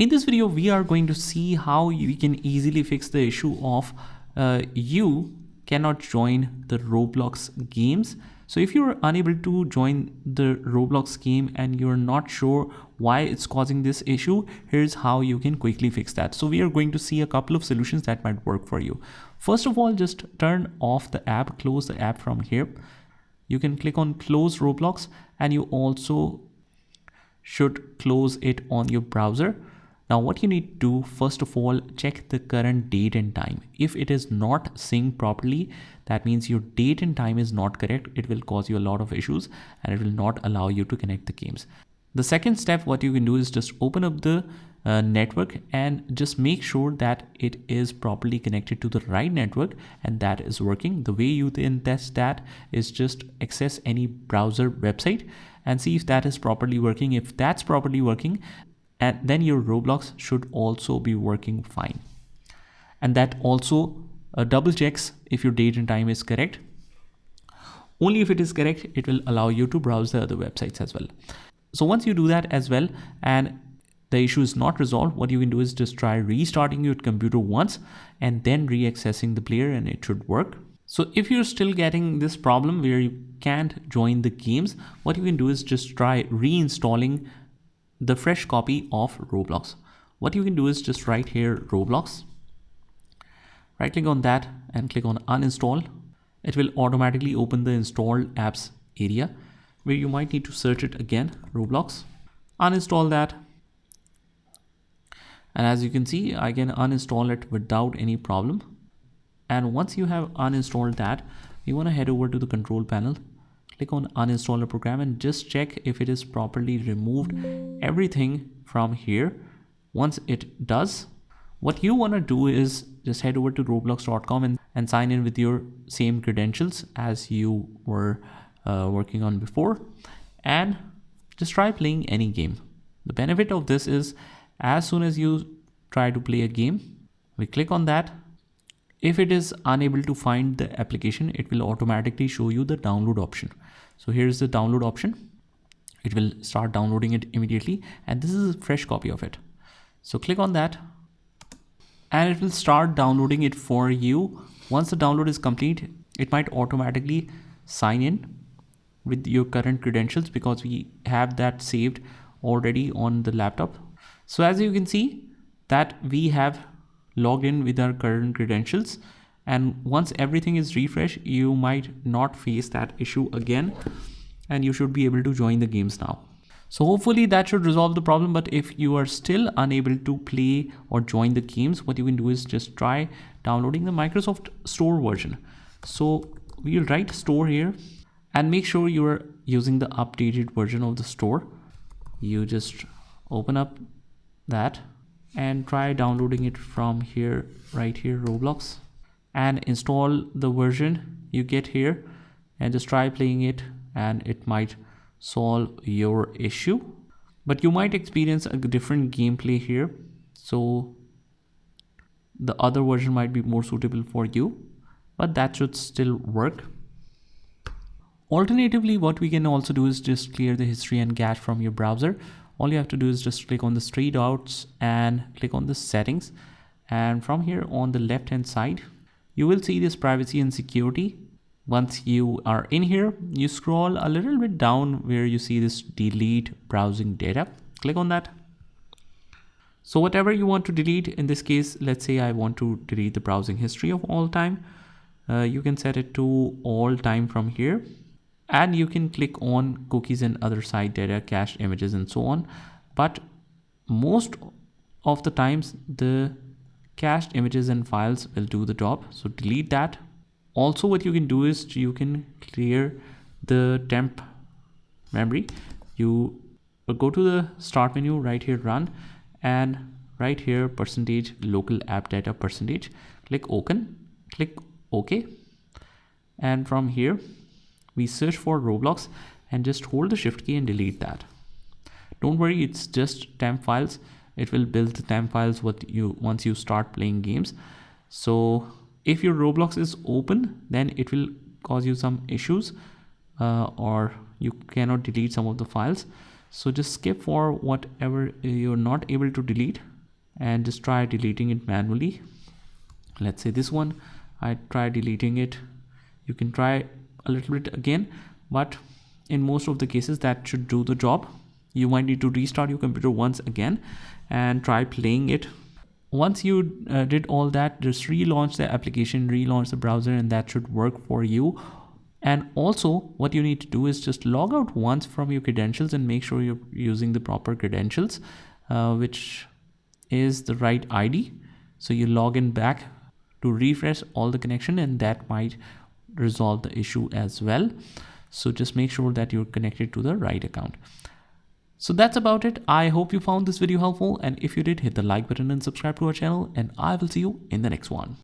In this video, we are going to see how we can easily fix the issue of you cannot join the Roblox games. So if you're unable to join the Roblox game and you're not sure why it's causing this issue, here's how you can quickly fix that. So we are going to see a couple of solutions that might work for you. First of all, just turn off the app, close the app from here. You can click on close Roblox, and you also should close it on your browser. Now what you need to do, first of all, check the current date and time. If it is not synced properly, that means your date and time is not correct. It will cause you a lot of issues and it will not allow you to connect the games. The second step, what you can do is just open up the network and just make sure that it is properly connected to the right network and that is working. The way you then test that is just access any browser website and see if that is properly working. If that's properly working, and then your Roblox should also be working fine. And that also double checks if your date and time is correct. Only if it is correct, it will allow you to browse the other websites as well. So once you do that as well, and the issue is not resolved, what you can do is just try restarting your computer once and then re-accessing the player, and it should work. So if you're still getting this problem where you can't join the games, what you can do is just try reinstalling the fresh copy of Roblox. What you can do is just right here, Roblox, right click on that and click on uninstall. It will automatically open the installed apps area where you might need to search it again, Roblox. Uninstall that. And as you can see, I can uninstall it without any problem. And once you have uninstalled that, you want to head over to the control panel, click on uninstall a program and just check if it is properly removed everything from here. Once it does, what you want to do is just head over to roblox.com and sign in with your same credentials as you were working on before, and just try playing any game. The benefit of this is as soon as you try to play a game, we click on that. If it is unable to find the application, it will automatically show you the download option. So here's the download option. It will start downloading it immediately, and this is a fresh copy of it. So click on that and it will start downloading it for you. Once the download is complete, it might automatically sign in with your current credentials because we have that saved already on the laptop. So as you can see that we have logged in with our current credentials, and once everything is refreshed, you might not face that issue again and you should be able to join the games now. So hopefully that should resolve the problem. But if you are still unable to play or join the games, what you can do is just try downloading the Microsoft Store version. So we'll write store here and make sure you're using the updated version of the store. You just open up that and try downloading it from here, right here, Roblox, and install the version you get here and just try playing it, and it might solve your issue. But you might experience a different gameplay here, so the other version might be more suitable for you, but that should still work. Alternatively, what we can also do is just clear the history and cache from your browser. All you have to do is just click on the three dots and click on the settings, and from here on the left hand side you will see this privacy and security. Once you are in here, you scroll a little bit down where you see this delete browsing data. Click on that. So whatever you want to delete, in this case, let's say I want to delete the browsing history of all time. You can set it to all time from here. And you can click on cookies and other site data, cached images, and so on. But most of the times, the cached images and files will do the job. So delete that. Also, what you can do is you can clear the temp memory. You will go to the start menu, right here, run, and right here, percentage local app data percentage. Click open, click OK. And from here, we search for Roblox and just hold the shift key and delete that. Don't worry, it's just temp files. It will build the temp files once you start playing games. So if your Roblox is open, then it will cause you some issues or you cannot delete some of the files. So just skip for whatever you're not able to delete and just try deleting it manually. Let's say this one, I try deleting it. You can try a little bit again, but in most of the cases that should do the job. You might need to restart your computer once again and try playing it. Once you did all that, just relaunch the application, relaunch the browser, and that should work for you. And also what you need to do is just log out once from your credentials and make sure you're using the proper credentials, which is the right ID. So you log in back to refresh all the connection, and that might resolve the issue as well. So just make sure that you're connected to the right account. So that's about it. I hope you found this video helpful, and if you did, hit the like button and subscribe to our channel, and I will see you in the next one.